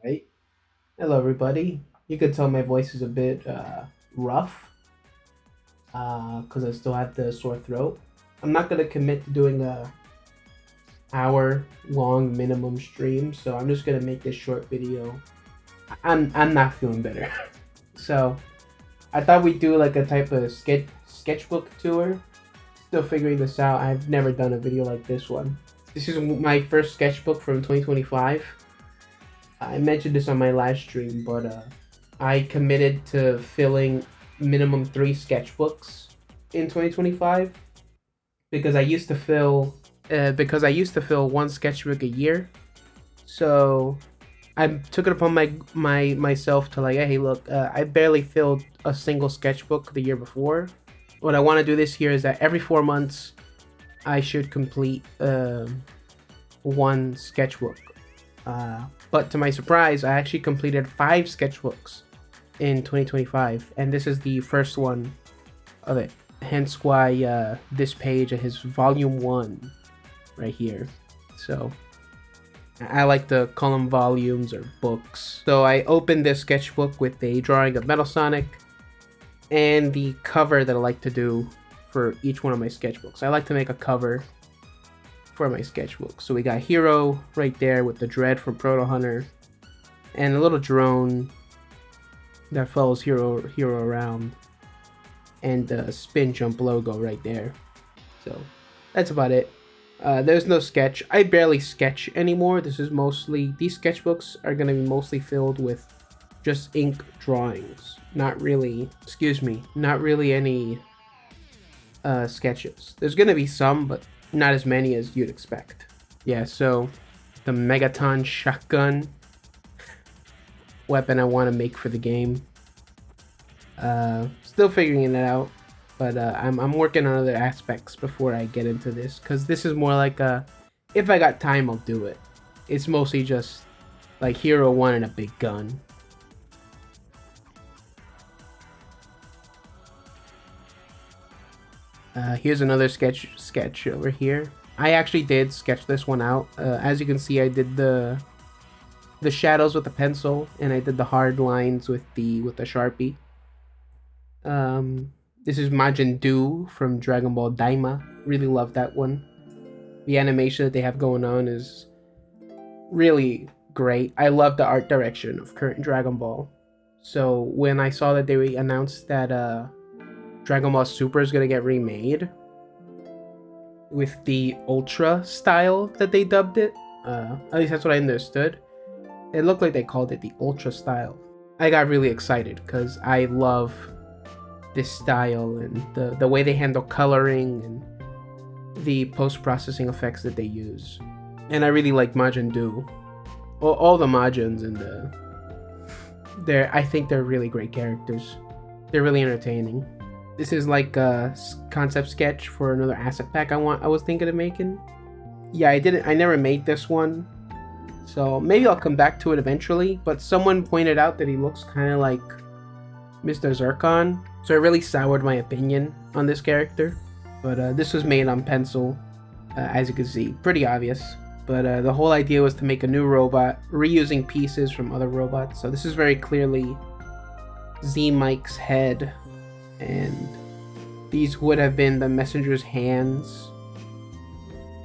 Right. Hello, everybody. You could tell my voice is a bit rough because I still have the sore throat. I'm not gonna commit to doing a hour long minimum stream, so I'm just gonna make this short video. I'm not feeling better, so I thought we'd do like a type of sketchbook tour. Still figuring this out. I've never done a video like this one. This is my first sketchbook from 2025. I mentioned this on my last stream, but I committed to filling minimum 3 sketchbooks in 2025 because I used to fill one sketchbook a year. So I took it upon myself to like, hey, look, I barely filled a single sketchbook the year before. What I want to do this year is that every 4 months I should complete one sketchbook. But to my surprise, I actually completed 5 sketchbooks in 2025, and this is the first one of it. Hence why this page is volume 1 right here. So I like to call them volumes or books. So I opened this sketchbook with a drawing of Metal Sonic and the cover that I like to do for each one of my sketchbooks. I like to make a cover for my sketchbook. So we got Hero right there with the Dread from Proto Hunter, and a little drone that follows Hero around, and the spin jump logo right there. So that's about it. There's no sketch. I barely sketch anymore. These sketchbooks are gonna be mostly filled with just ink drawings. Not really any sketches. There's gonna be some, but not as many as you'd expect. Yeah, so the Megaton shotgun weapon I want to make for the game. Still figuring it out, but I'm working on other aspects before I get into this, because this is more like if I got time, I'll do it. It's mostly just like Hero 1 and a big gun. Here's another sketch over here. I actually did sketch this one out. As you can see, I did the shadows with the pencil, and I did the hard lines with the Sharpie. This is Majin Buu from Dragon Ball Daima. Really love that one. The animation that they have going on is really great. I love the art direction of current Dragon Ball. So when I saw that they announced that Dragon Ball Super is gonna get remade with the Ultra style that they dubbed it. At least that's what I understood. It looked like they called it the Ultra style. I got really excited because I love this style and the way they handle coloring and the post-processing effects that they use. And I really like Majin Buu. All the Majins and I think they're really great characters. They're really entertaining. This is like a concept sketch for another asset pack I was thinking of making. Yeah, I never made this one, so maybe I'll come back to it eventually. But someone pointed out that he looks kind of like Mr. Zircon, so it really soured my opinion on this character. But this was made on pencil, as you can see, pretty obvious. But the whole idea was to make a new robot, reusing pieces from other robots. So this is very clearly Z-Mike's head, and these would have been the messenger's hands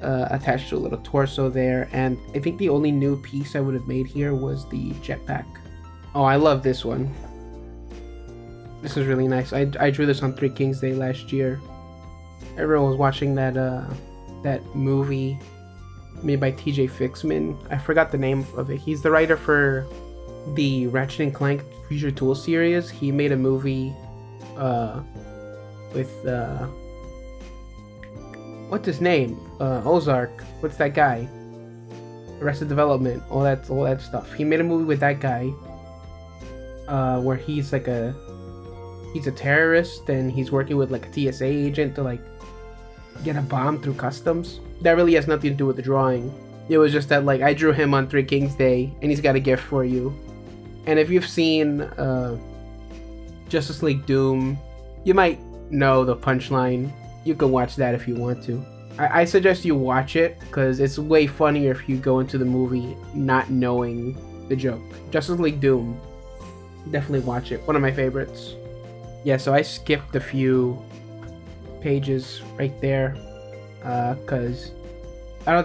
attached to a little torso there. And I think the only new piece I would have made here was the jetpack. Oh, I love this one. This is really nice. I drew this on 3 Kings Day last year. Everyone was watching that movie made by TJ Fixman. I forgot the name of it. He's the writer for the Ratchet and Clank Future Tool series. He made a movie with what's his name? Ozark. What's that guy? Arrested Development. All that stuff. He made a movie with that guy, where he's a terrorist and he's working with like a TSA agent to like get a bomb through customs. That really has nothing to do with the drawing. It was just that like I drew him on 3 Kings Day and he's got a gift for you. And if you've seen Justice League Doom, you might know the punchline. You can watch that if you want to. I suggest you watch it because it's way funnier if you go into the movie not knowing the joke. Justice League Doom. Definitely watch it. One of my favorites. Yeah, so I skipped a few pages right there because I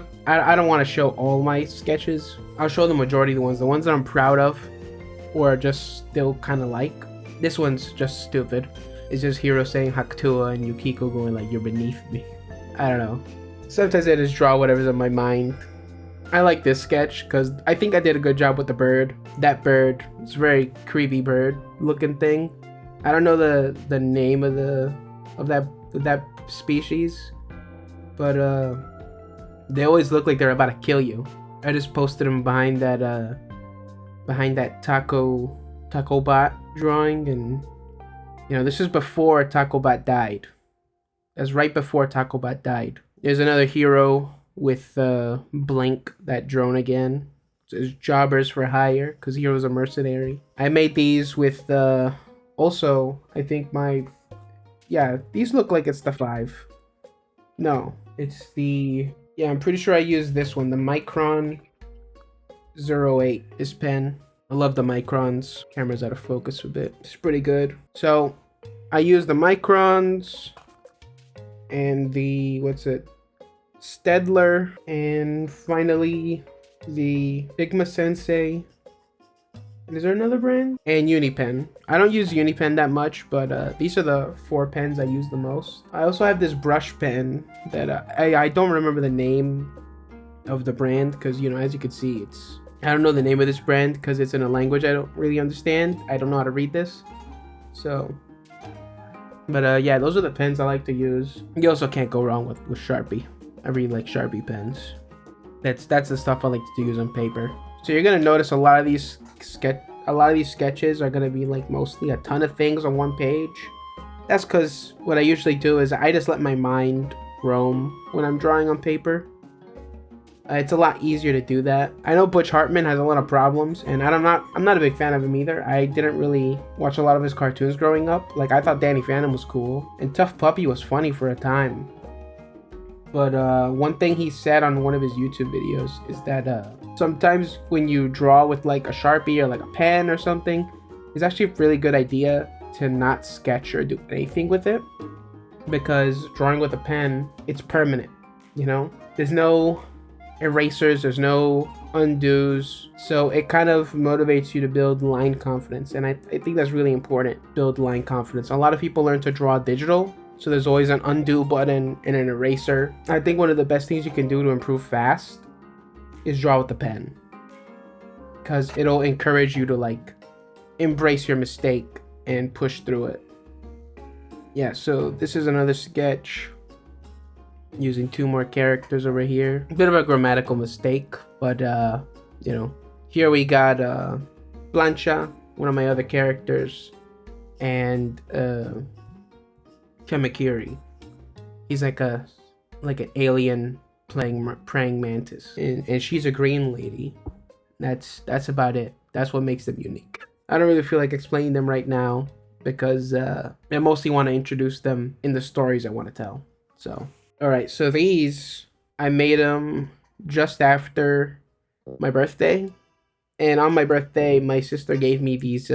don't want to show all my sketches. I'll show the majority of the ones that I'm proud of or just still kind of like. This one's just stupid. It's just Hiro saying Hakutua and Yukiko going like, "You're beneath me." I don't know. Sometimes I just draw whatever's on my mind. I like this sketch because I think I did a good job with the bird. That bird, it's a very creepy bird looking thing. I don't know the name of that species, but they always look like they're about to kill you. I just posted them behind that Tacko bot drawing, and you know, this is before Tacko bot died. That's right before Tacko bot died. There's another hero with Blink, that drone again. It's jobbers for hire because Hero's a mercenary. I made these with also I think these look like it's the 5. No, it's the I'm pretty sure I used this one, the Micron 08. This pen. I love the Microns. Camera's out of focus a bit. It's pretty good. So I use the Microns and the Stedler, and finally the Figma Sensei. Is there another brand? And Unipen. I don't use Unipen that much, but these are the 4 pens I use the most. I also have this brush pen that I don't remember the name of the brand because, you know, as you can see, I don't know the name of this brand because it's in a language I don't really understand. I don't know how to read this. So, but yeah, those are the pens I like to use. You also can't go wrong with Sharpie. I really like Sharpie pens. That's the stuff I like to use on paper. So you're gonna notice a lot of these sketches are gonna be like mostly a ton of things on one page. That's because what I usually do is I just let my mind roam when I'm drawing on paper. It's a lot easier to do that. I know Butch Hartman has a lot of problems, and I'm not a big fan of him either. I didn't really watch a lot of his cartoons growing up. Like, I thought Danny Phantom was cool, and Tough Puppy was funny for a time. But one thing he said on one of his YouTube videos is that sometimes when you draw with like a Sharpie or like a pen or something, it's actually a really good idea to not sketch or do anything with it, because drawing with a pen, it's permanent, you know? There's no erasers, there's no undos, so it kind of motivates you to build line confidence, and I think that's really important. Build line confidence. A lot of people learn to draw digital, so there's always an undo button and an eraser. I think one of the best things you can do to improve fast is draw with the pen, because it'll encourage you to like embrace your mistake and push through it. Yeah, so this is another sketch using 2 more characters over here. A bit of a grammatical mistake, but you know, here we got Plancha, one of my other characters, and Kamakiri. He's like an alien playing praying mantis, and she's a green lady. That's about it. That's what makes them unique. I don't really feel like explaining them right now because I mostly want to introduce them in the stories I want to tell. So, all right, so these I made them just after my birthday, and on my birthday my sister gave me these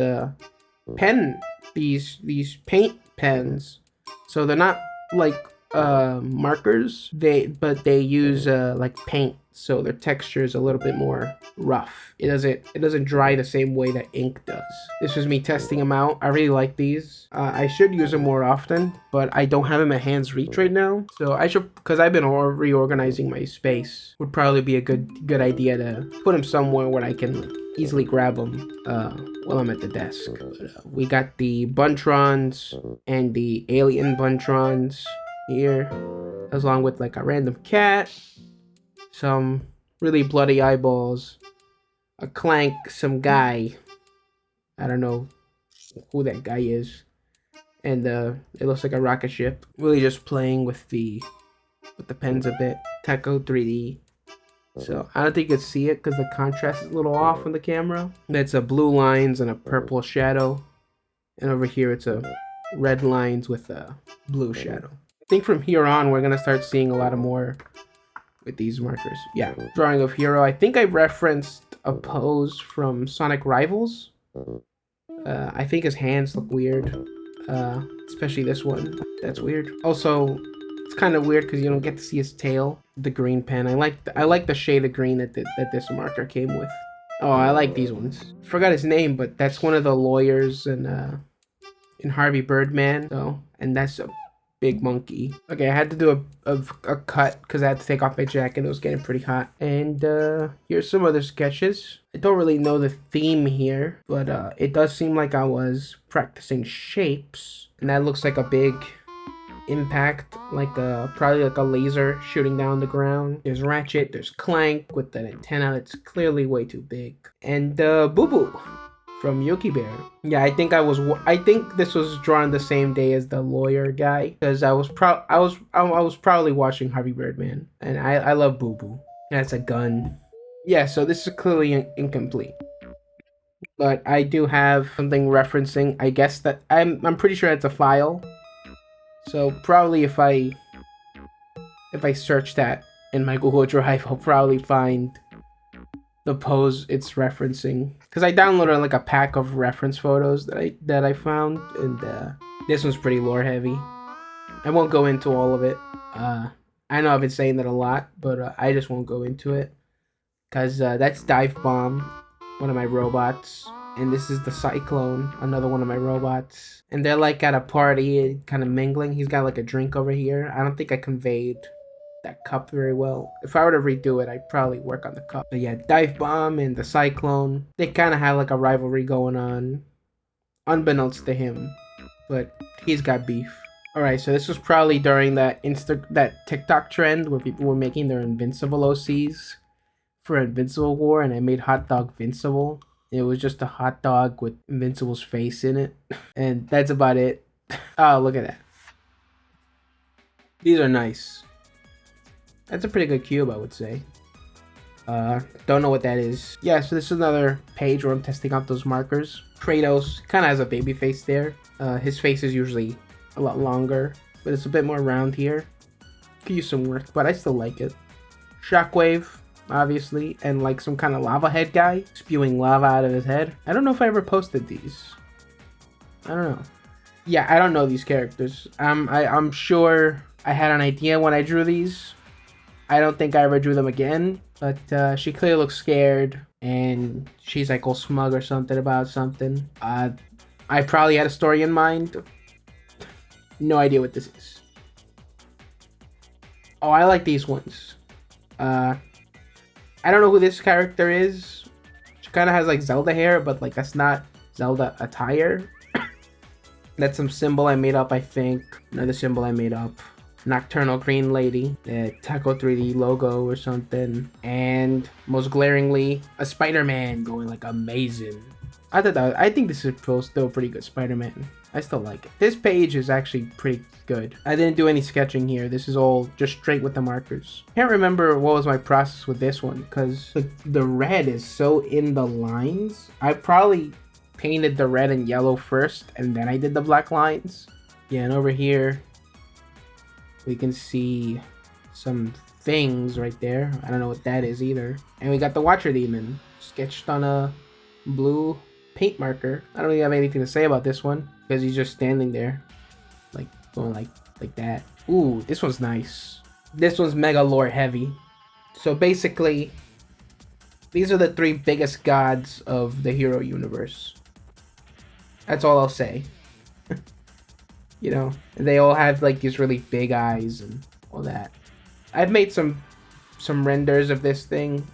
these paint pens. So they're not like markers, but they use like paint, so their texture is a little bit more rough. It doesn't dry the same way that ink does. This was me testing them out. I really like these. I should use them more often, but I don't have them at hand's reach right now. So I should, because I've been reorganizing my space. Would probably be a good idea to put them somewhere where I can like easily grab them while I'm at the desk. But, we got the Buntrons and the alien Buntrons here, along with like a random cat, some really bloody eyeballs, a Clank, some guy, I don't know who that guy is, and it looks like a rocket ship. Really just playing with the pens a bit. Tacko 3D. So I don't think you can see it because the contrast is a little off on the camera. That's a blue lines and a purple shadow, and over here it's a red lines with a blue shadow. I think from here on we're gonna start seeing a lot more with these markers. Yeah, drawing of Hero. I think I referenced a pose from Sonic Rivals. I think his hands look weird, especially this one. That's weird. Also, it's kind of weird because you don't get to see his tail. The green pen. I like the shade of green that this marker came with. Oh, I like these ones. Forgot his name, but that's one of the lawyers in Harvey Birdman. So, and that's a big monkey. Okay, I had to do a cut because I had to take off my jacket. It was getting pretty hot. And here's some other sketches. I don't really know the theme here, but it does seem like I was practicing shapes. And that looks like a big impact, like probably like a laser shooting down the ground. There's Ratchet, there's Clank with an antenna that's clearly way too big. And Boo Boo from Yogi Bear. Yeah, I think this was drawn the same day as the lawyer guy because I was probably watching Harvey Birdman, and I love Boo Boo. That's a gun. Yeah, so this is clearly incomplete, but I do have something referencing. I guess that I'm pretty sure it's a file. So probably if I search that in my Google Drive, I'll probably find the pose it's referencing, because I downloaded like a pack of reference photos that I found, and this one's pretty lore heavy. I won't go into all of it. I know I've been saying that a lot, but I just won't go into it because that's Dive Bomb, one of my robots, and this is the Cyclone, another one of my robots, and they're like at a party kind of mingling. He's got like a drink over here. I don't think I conveyed that cup very well. If I were to redo it, I'd probably work on the cup. But yeah, Dive Bomb and the Cyclone, they kind of have like a rivalry going on, unbeknownst to him, but he's got beef. Alright, so this was probably during that TikTok trend where people were making their Invincible OCs for Invincible War, and I made Hot Dog Vincible. It was just a hot dog with Invincible's face in it, and that's about it. Oh, look at that. These are nice. That's a pretty good cube, I would say. Don't know what that is. Yeah, so this is another page where I'm testing out those markers. Kratos kind of has a baby face there. His face is usually a lot longer, but it's a bit more round here. Could use some work, but I still like it. Shockwave, obviously, and like some kind of lava head guy spewing lava out of his head. I don't know if I ever posted these. I don't know. Yeah, I don't know these characters. I'm sure I had an idea when I drew these. I don't think I ever drew them again, but she clearly looks scared, and she's like all smug or something about something. I probably had a story in mind. No idea what this is. Oh, I like these ones. I don't know who this character is. She kind of has like Zelda hair, but like that's not Zelda attire. That's some symbol I made up, I think. Another symbol I made up. Nocturnal Green Lady, the Tacko 3D logo or something, and most glaringly, a Spider-Man going like amazing. I think this is still pretty good Spider-Man. I still like it. This page is actually pretty good. I didn't do any sketching here. This is all just straight with the markers. Can't remember what was my process with this one because the red is so in the lines. I probably painted the red and yellow first and then I did the black lines. Yeah, and over here we can see some things right there. I don't know what that is either. And we got the Watcher Demon sketched on a blue paint marker. I don't really have anything to say about this one because he's just standing there, like going like that. Ooh, this one's nice. This one's mega lore heavy. So basically, these are the three biggest gods of the hero universe. That's all I'll say. You know, they all have like these really big eyes and all that. I've made some renders of this thing.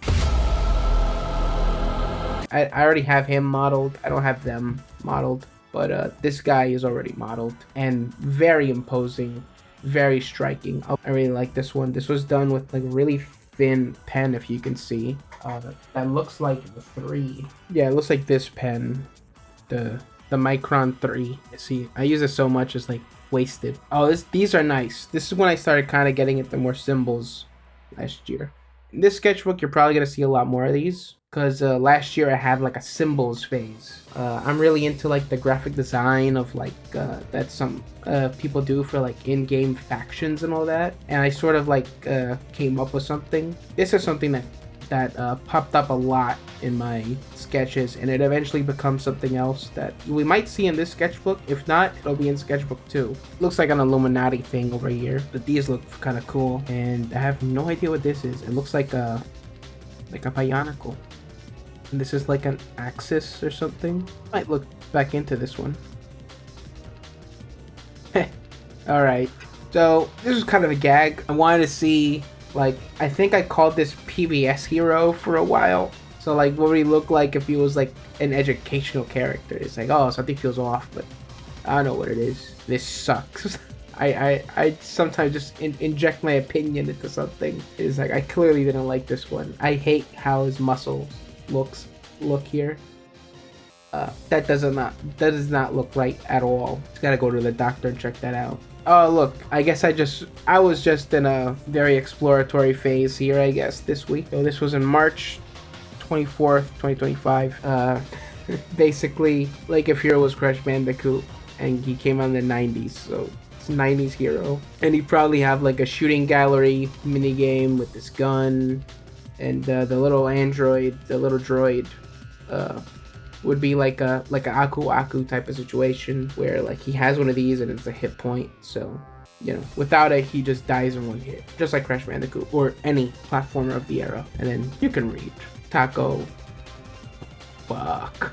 I already have him modeled. I don't have them modeled, but this guy is already modeled and very imposing, very striking. I really like this one. This was done with like a really thin pen, if you can see. That looks like the 3. Yeah, it looks like this pen, the Micron 3. See, I use it so much it's like wasted. Oh, these are nice. This is when I started kind of getting into more symbols last year. In this sketchbook, you're probably gonna see a lot more of these because last year I had like a symbols phase. I'm really into like the graphic design of like that some people do for like in-game factions and all that, and I sort of like came up with something. This is something that that popped up a lot in my sketches, and it eventually becomes something else that we might see in this sketchbook. If not, it'll be in sketchbook 2. Looks like an Illuminati thing over here, but these look kind of cool, and I have no idea what this is. It looks like a bionicle, and this is like an axis or something. Might look back into this one. All right, so this is kind of a gag. I wanted to see, like, I think I called this PBS hero for a while. So like, what would he look like if he was like an educational character? It's like, oh, something feels off, but I don't know what it is. This sucks. I sometimes just inject my opinion into something. It's like, I clearly didn't like this one. I hate how his muscles look here. That does not look right at all. Just gotta go to the doctor and check that out. Oh look, I guess I was just in a very exploratory phase here, I guess, this week. So this was in March 24th, 2025. Basically, like if Hero was Crash Bandicoot and he came out in the 90s, so it's 90s Hero. And he probably have like a shooting gallery mini game with this gun, and the little android, the little droid, would be like a Aku Aku type of situation where like he has one of these and it's a hit point, so you know, without it he just dies in one hit, just like Crash Bandicoot or any platformer of the era. And then you can read Tacko. Fuck.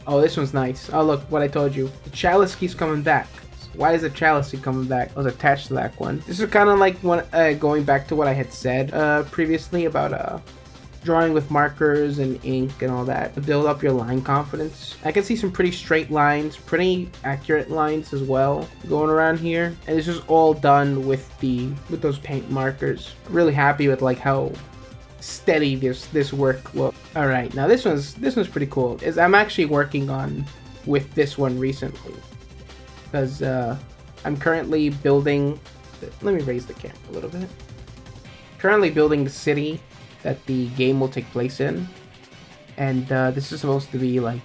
Oh, this one's nice. Oh look, what I told you, the chalice keeps coming back. Why is the chalice keep coming back? I was attached to that one. This is kind of like one, going back to what I had said previously about drawing with markers and ink and all that to build up your line confidence. I can see some pretty straight lines, pretty accurate lines as well going around here, and this is all done with those paint markers. I'm really happy with like how steady this work looks. All right, now this one's pretty cool. I'm actually working on with this one recently because I'm currently building. Let me raise the camera a little bit. Currently building the city that the game will take place in, and this is supposed to be like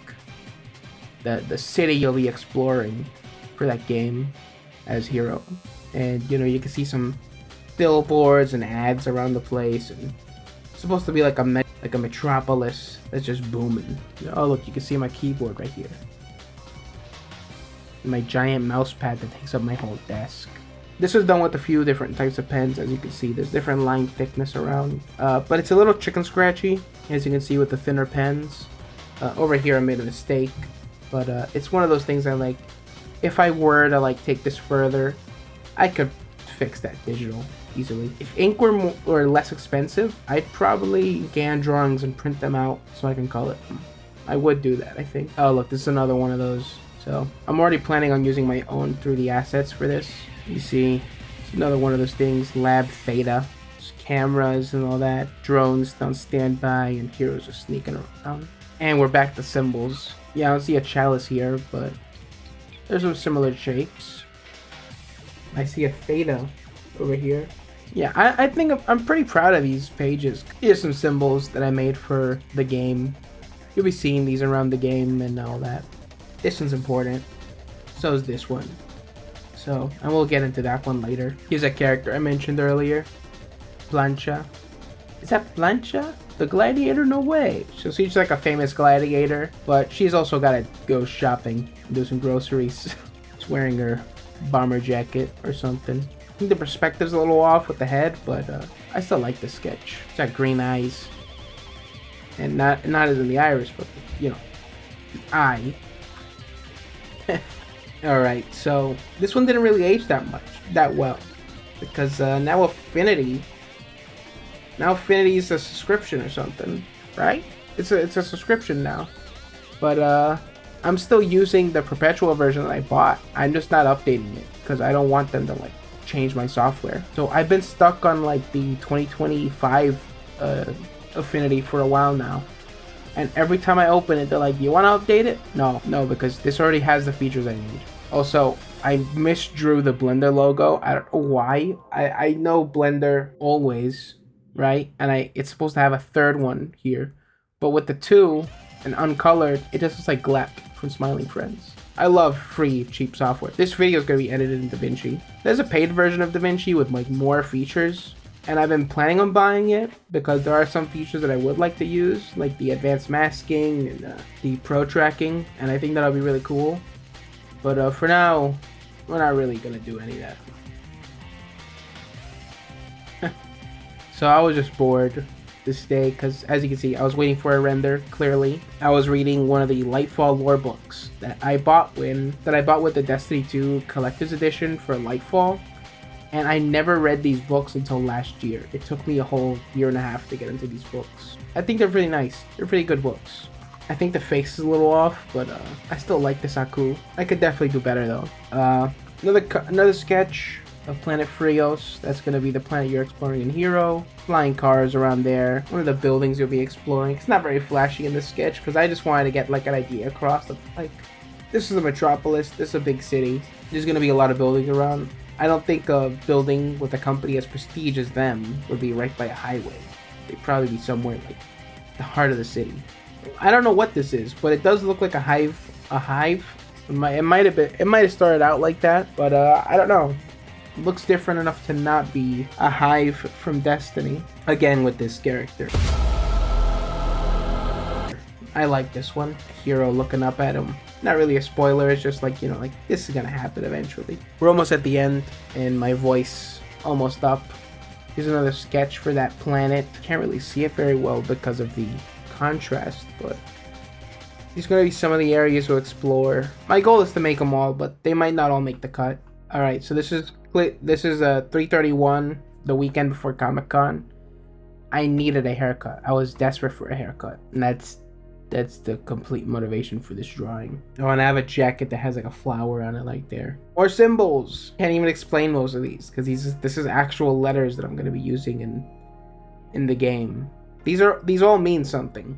the city you'll be exploring for that game as Hero. And you know, you can see some billboards and ads around the place, and it's supposed to be like a metropolis that's just booming. Oh look, you can see my keyboard right here, my giant mouse pad that takes up my whole desk. This was done with a few different types of pens. As you can see, there's different line thickness around, but it's a little chicken scratchy, as you can see with the thinner pens. Over here I made a mistake, but it's one of those things I like. If I were to like take this further, I could fix that digital easily. If ink were less expensive, I'd probably scan drawings and print them out so I can color them. I would do that, I think. Oh look, this is another one of those. So I'm already planning on using my own 3D assets for this. You see, it's another one of those things, lab theta, cameras and all that, drones on standby, and heroes are sneaking around. And we're back to symbols. Yeah, I don't see a chalice here, but there's some similar shapes. I see a theta over here. Yeah, I think I'm pretty proud of these pages. Here's some symbols that I made for the game. You'll be seeing these around the game and all that. This one's important. So is this one. So, and we'll get into that one later. Here's a character I mentioned earlier. Plancha. Is that Plancha? The gladiator? No way. So she's like a famous gladiator, but she's also got to go shopping, do some groceries. She's wearing her bomber jacket or something. I think the perspective's a little off with the head, but I still like the sketch. She's got green eyes. And not as in the iris, but, you know, the eye. Alright, so this one didn't really age that well, because now Affinity is a subscription or something, right? It's a subscription now, but I'm still using the perpetual version that I bought. I'm just not updating it because I don't want them to like change my software. So I've been stuck on like the 2025 Affinity for a while now. And every time I open it, they're like, you want to update it? No, because this already has the features I need. Also, I misdrew the Blender logo. I don't know why. I know Blender always, right? And it's supposed to have a third one here. But with the two and uncolored, it just looks like Glatt from Smiling Friends. I love free, cheap software. This video is going to be edited in DaVinci. There's a paid version of DaVinci with like more features. and I've been planning on buying it because there are some features that I would like to use, like the advanced masking and the pro tracking, and I think that'll be really cool. But for now, we're not really gonna do any of that. So I was just bored this day because, as you can see, I was waiting for a render. Clearly, I was reading one of the Lightfall lore books that I bought with the Destiny 2 Collector's Edition for Lightfall. And I never read these books until last year. It took me a whole year and a half to get into these books. I think they're pretty nice. They're pretty good books. I think the face is a little off, but I still like the Saku. I could definitely do better though. Another sketch of Planet Frios. That's gonna be the planet you're exploring in Hero. Flying cars around there. One of the buildings you'll be exploring. It's not very flashy in this sketch because I just wanted to get like an idea across. Like, this is a metropolis. This is a big city. There's gonna be a lot of buildings around. I don't think a building with a company as prestige as them would be right by a highway. They'd probably be somewhere like the heart of the city. I don't know what this is, but it does look like a hive. It might have started out like that, but I don't know. It looks different enough to not be a hive from Destiny. Again with this character. I like this one. Hero looking up at him. Not really a spoiler, it's just like, you know, like this is gonna happen eventually. We're almost at the end and my voice almost up. Here's another sketch for that planet. Can't really see it very well because of the contrast, but these are gonna be some of the areas we'll explore. My goal is to make them all, but they might not all make the cut. Alright, so this is 3/31, the weekend before Comic-Con. I needed a haircut. I was desperate for a haircut, and that's the complete motivation for this drawing. Oh, and I have a jacket that has like a flower on it right there. More symbols. Can't even explain most of these because this is actual letters that I'm going to be using in the game. These all mean something.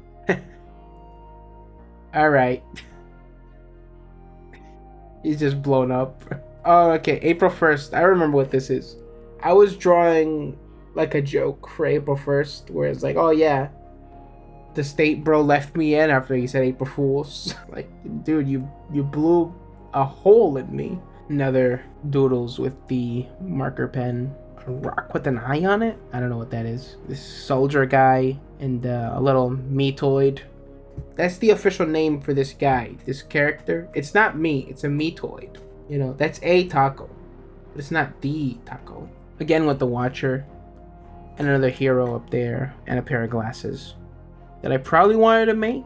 All right. He's just blown up. Oh, okay. April 1st. I remember what this is. I was drawing like a joke for April 1st where it's like, oh yeah, the state bro left me in after he said April Fools. Like, dude, you blew a hole in me. Another doodles with the marker pen. A rock with an eye on it? I don't know what that is. This soldier guy and a little metoid. That's the official name for this guy, this character. It's not me, it's a metoid. You know, that's a Tacko, but it's not the Tacko. Again with the Watcher. And another hero up there. And a pair of glasses that I probably wanted to make,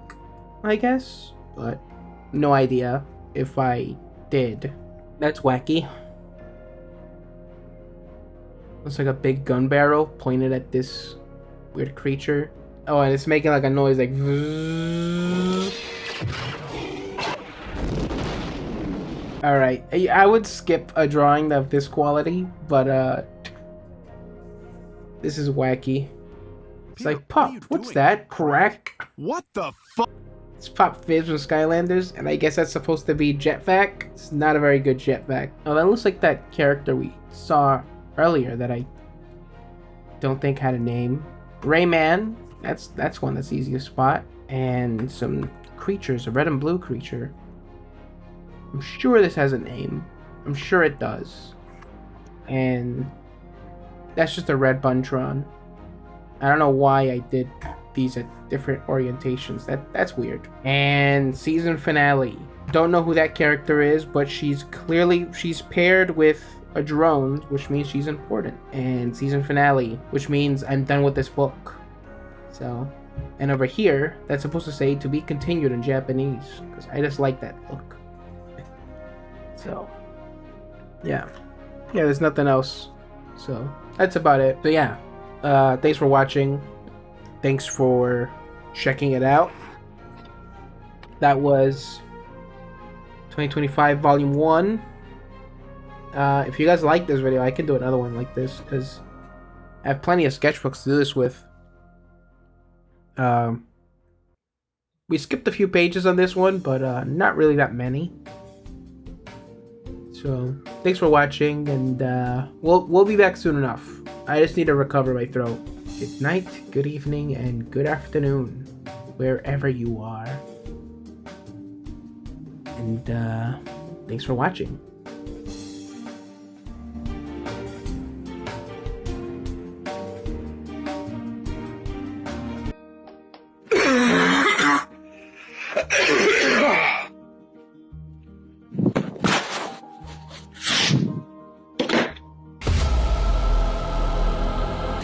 I guess, but no idea if I did. That's wacky. Looks like a big gun barrel pointed at this weird creature. Oh, and it's making like a noise like Alright, I would skip a drawing of this quality, but this is wacky. It's like, Pop, what's that? Crack? What the fuck? It's Pop Fizz from Skylanders, and I guess that's supposed to be Jetpack. It's not a very good Jetpack. Oh, that looks like that character we saw earlier that I don't think had a name. Rayman, that's one that's easy to spot. And some creatures, a red and blue creature. I'm sure this has a name. I'm sure it does. And that's just a red Buntron. I don't know why I did these at different orientations. That's weird. And season finale. Don't know who that character is, but she's paired with a drone, which means she's important. And season finale, which means I'm done with this book. So, and over here, that's supposed to say to be continued in Japanese, because I just like that look. So, yeah, there's nothing else. So that's about it. But yeah. Thanks for watching. Thanks for checking it out. That was 2025 Volume 1. If you guys like this video, I can do another one like this because I have plenty of sketchbooks to do this with. We skipped a few pages on this one, but not really that many. So thanks for watching, and we'll be back soon enough. I just need to recover my throat. Good night, good evening, and good afternoon, wherever you are. And thanks for watching.